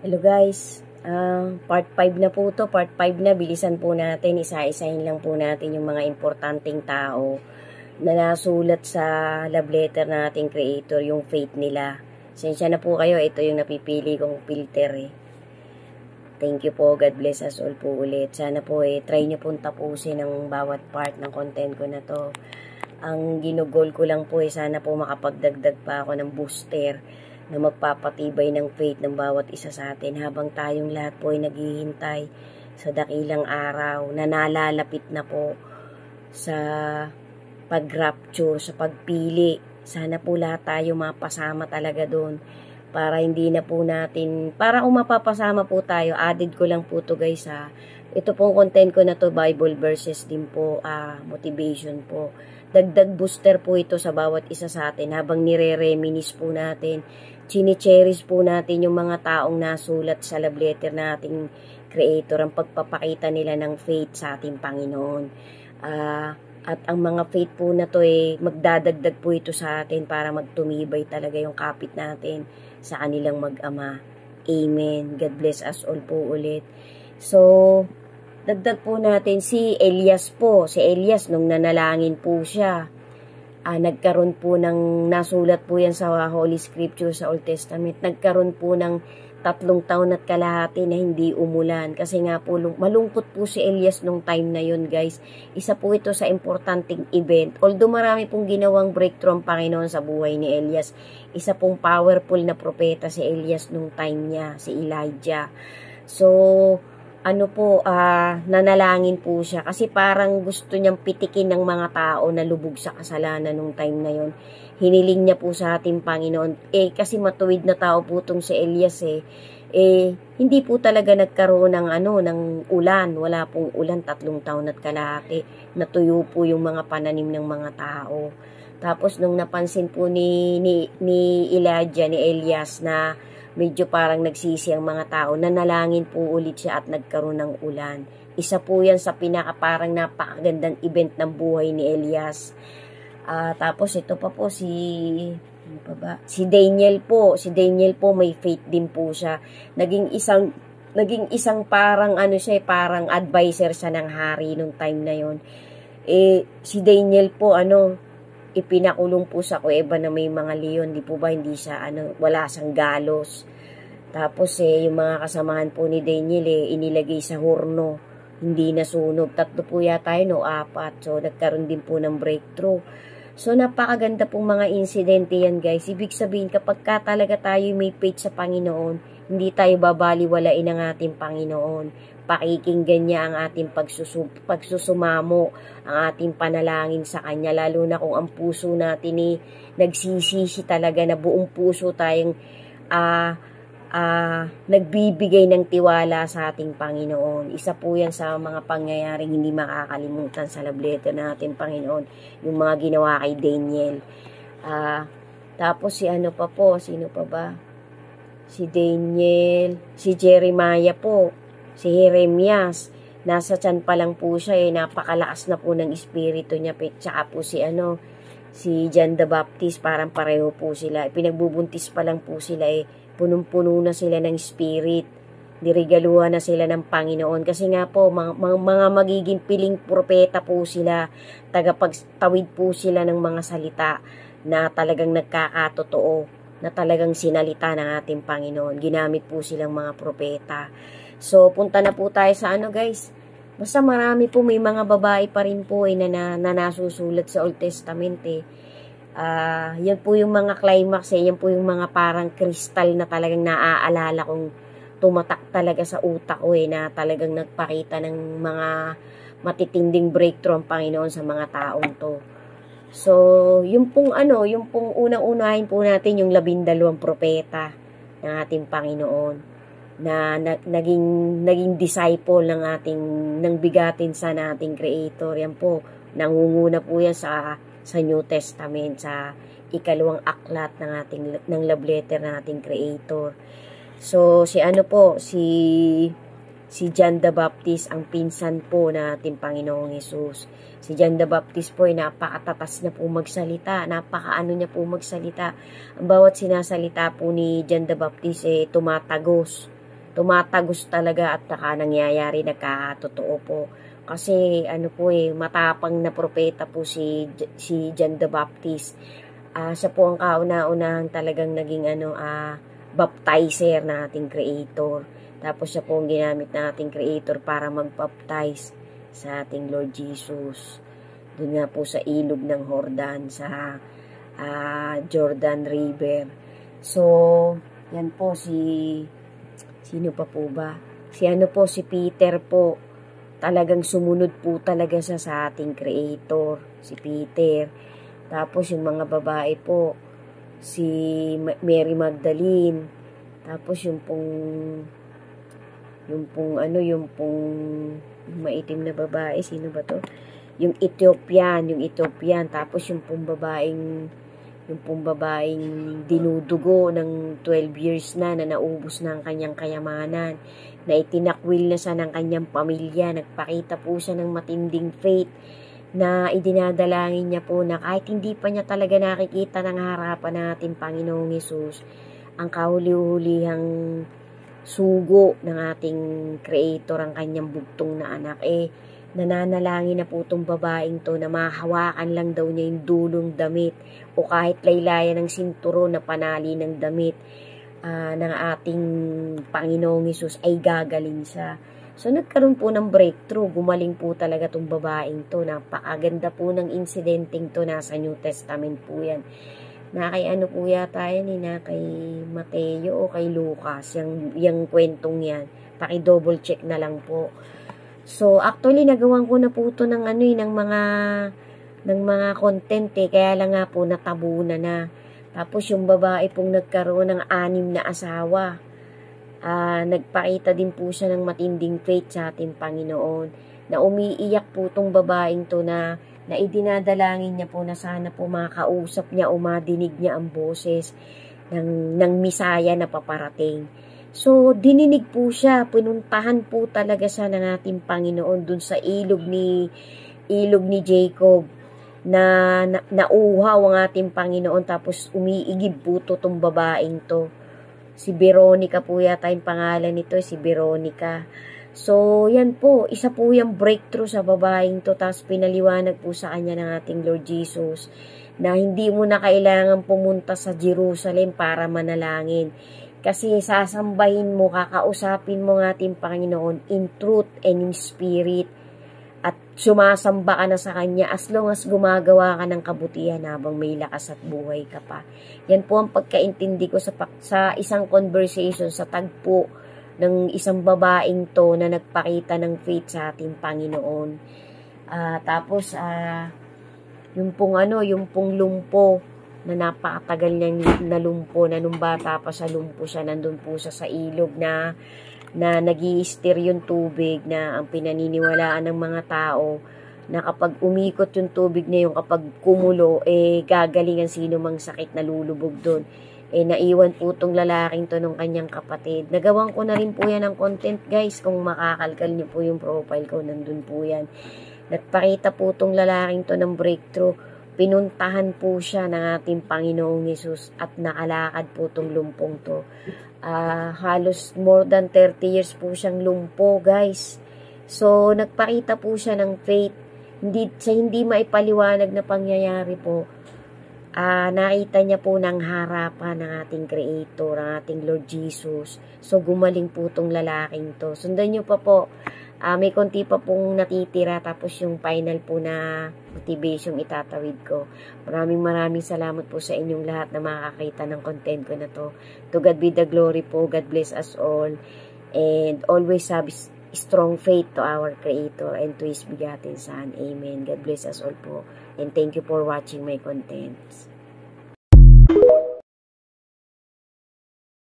Hello guys, part 5 na po to, part 5 na, bilisan po natin, isa-isahin lang po natin yung mga importanteng tao na nasulat sa love letter na ating creator, yung fate nila. Sensya na po kayo, ito yung napipili kong filter eh. Thank you po, God bless us all po ulit. Sana po try nyo pong tapusin ang bawat part ng content ko na to. Ang ginugol ko lang po sana po makapagdagdag pa ako ng booster na magpapatibay ng faith ng bawat isa sa atin habang tayong lahat po ay naghihintay sa dakilang araw na nalalapit na po sa pag-rapture, sa pagpili. Sana po lahat tayo mapasama talaga doon para hindi na po natin, para kung mapapasama po tayo, added ko lang po to guys ha. Ito pong content ko na to, Bible verses din po, motivation po. Dagdag booster po ito sa bawat isa sa atin habang nire-reminis po natin, chini-cherish po natin yung mga taong nasulat sa love letter na ating creator, ang pagpapakita nila ng faith sa ating Panginoon. At ang mga faith po na to magdadagdag po ito sa atin para magtumibay talaga yung kapit natin sa kanilang mag-ama. Amen. God bless us all po ulit. So, dagdag po natin si Elias po. Si Elias, nung nanalangin po siya, nagkaroon po ng, nasulat po yan sa Holy Scripture sa Old Testament, nagkaroon po ng 3 taon at kalahati na hindi umulan. Kasi nga po, malungkot po si Elias nung time na yun guys. Isa po ito sa importanteng event. Although marami pong ginawang breakthrough ang Panginoon sa buhay ni Elias, isa pong powerful na propeta si Elias nung time niya, si Elijah. So, nanalangin po siya kasi parang gusto niyang pitikin ng mga tao na lubog sa kasalanan nung time na yon. Hiniling niya po sa ating Panginoon. Kasi matuwid na tao po itong si Elias hindi po talaga nagkaroon ng ng ulan. Wala pong ulan, 3 taon at kalahati. Natuyo po yung mga pananim ng mga tao. Tapos nung napansin po ni Elijah, ni Elias na medyo parang nagsisi ang mga tao, nanalangin po ulit siya at nagkaroon ng ulan. Isa po yan sa parang napakagandang event ng buhay ni Elias. Tapos ito pa po si Daniel po. Si Daniel po may faith din po siya. Naging isang parang parang advisor siya ng hari nung time na yon. Si Daniel po ipinakulong po sa kuweba na may mga leon, di po ba, hindi siya wala siyang galos. Tapos yung mga kasamahan po ni Daniel inilagay sa horno, hindi nasunog. 3 po yata yun o 4. So nagkaroon din po ng breakthrough. So napakaganda pong mga insidente yan guys. Ibig sabihin kapag talaga tayo may faith sa Panginoon, hindi tayo babaliwalain ng ating Panginoon. Pakikinggan niya ang ating pagsusumamo, ang ating panalangin sa Kanya, lalo na kung ang puso natin nagsisisi talaga na buong puso tayong nagbibigay ng tiwala sa ating Panginoon. Isa po yan sa mga pangyayaring hindi makakalimutan sa love letter ng ating Panginoon, yung mga ginawa kay Daniel. Tapos sino pa ba? Si Daniel, si Jeremiah po, si Jeremias, nasa tiyan pa lang po siya napakalakas na po ng espiritu niya. Tsaka po si John the Baptist, parang pareho po sila. Pinagbubuntis pa lang po sila punong-puno na sila ng spirit. Dirigaluhan na sila ng Panginoon. Kasi nga po, mga magiging piling propeta po sila. Tagapagtawid po sila ng mga salita na talagang nagkakatotoo, na talagang sinalita ng ating Panginoon. Ginamit po silang mga propeta. So, punta na po tayo sa guys. Basta marami po, may mga babae pa rin po na nasusulat sa Old Testament yan po yung mga climax yan po yung mga parang kristal na talagang naaalala kong tumatak talaga sa utak ko na talagang nagpakita ng mga matitinding breakthrough ang Panginoon sa mga taong to. So, yung pong unang-unahin po natin yung 12 propeta ng ating Panginoon na naging disciple ng bigatin sa nating Creator. Yan po, nangunguna po yan sa New Testament, sa ikalawang aklat ng love letter ng ating Creator. So, si John the Baptist, ang pinsan po na ating Panginoong Hesus. Si John the Baptist po napakatatas niya po magsalita, niya po magsalita. Ang bawat sinasalita po ni John the Baptist tumatagos. tumatagos talaga at nangyayari, nagkatotoo po. Kasi ano po matapang na propeta po si John the Baptist. Siya po ang kauna-unahang talagang naging baptizer na ating Creator. Tapos siya po ang ginamit na ating Creator para mag-baptize sa ating Lord Jesus. Doon nga po sa ilog ng Jordan, sa Jordan River. So, yan po sino pa po ba? Si Peter po. Talagang sumunod po talaga sa ating Creator, si Peter. Tapos yung mga babae po, si Mary Magdalene. Tapos yung maitim na babae, sino ba to? Yung Ethiopian. Tapos yung pong babaeng dinudugo ng 12 years na naubos na ang kanyang kayamanan, na itinakwil na siya ng kanyang pamilya. Nagpakita po siya ng matinding faith na idinadalangin niya po na kahit hindi pa niya talaga nakikita ng harapan natin Panginoong Hesus, ang kahuli-hulihang sugo ng ating Creator, ang kanyang bugtong na anak, nananalangin na po itong babaeng to na mahawakan lang daw niya yung dulong damit o kahit laylayan ng sinturon na panali ng damit ng ating Panginoong Hesus ay gagaling siya. So, nagkaroon po ng breakthrough. Gumaling po talaga itong babaeng to. Napakaganda po ng insidenteng to. Nasa New Testament po yan. Na kay po yata yan, na kay Mateo o kay Lucas. Yung kwentong yan. Paki-double check na lang po. So, actually, nagawan ko na po ito ng mga content Kaya lang nga po natabunan na. Tapos yung babae pong nagkaroon ng 6 na asawa. Nagpakita din po siya ng matinding faith sa ating Panginoon. Na umiiyak po itong babaeng to na idinadalangin niya po na sana po makausap niya o madinig niya ang boses ng Misaya na paparating. So, dininig po siya, pinuntahan po talaga siya ng ating Panginoon dun sa ilog ni Jacob na nauhaw ang ating Panginoon, tapos umiigib po itong babaeng to. Si Veronica po yata yung pangalan nito, si Veronica. So, yan po, isa po yung breakthrough sa babaeng to, tapos pinaliwanag po sa kanya ng ating Lord Jesus na hindi mo na kailangan pumunta sa Jerusalem para manalangin. Kasi sasambahin mo, kakausapin mo ng ating Panginoon in truth and in spirit. At sumasamba ka na sa Kanya as long as gumagawa ka ng kabutihan habang may lakas at buhay ka pa. Yan po ang pagkaintindi ko sa isang conversation, sa tagpo ng isang babaeng to na nagpakita ng faith sa ating Panginoon. Tapos, yung pong lumpo, na napakatagal niyang nalumpo, na nung bata pa sa lumpo siya, nandun po siya sa ilog na nag-i-stir yung tubig, na ang pinaniniwalaan ng mga tao na kapag umikot yung tubig na yung kapag kumulo, gagaling ang sino mang sakit na lulubog doon. Naiwan po itong lalaking to ng kanyang kapatid. Nagawan ko na rin po yan ng content, guys. Kung makakalkal niyo po yung profile ko, nandun po yan. Nagpakita po itong lalaking to ng breakthrough. Pinuntahan po siya ng ating Panginoong Hesus at nakalakad po itong lumpong to. Halos more than 30 years po siyang lumpo, guys. So, nagpakita po siya ng faith. Hindi maipaliwanag na pangyayari po. Nakita niya po ng harapan ng ating Creator, ng ating Lord Jesus. So, gumaling po itong lalaking to. Sundan niyo pa po. May konti pa pong natitira, tapos yung final po na motivation itatawid ko. Maraming salamat po sa inyong lahat na makakita ng content ko na to. To God be the glory po. God bless us all. And always have strong faith to our Creator and to His begotten Son. Amen. God bless us all po. And thank you for watching my contents.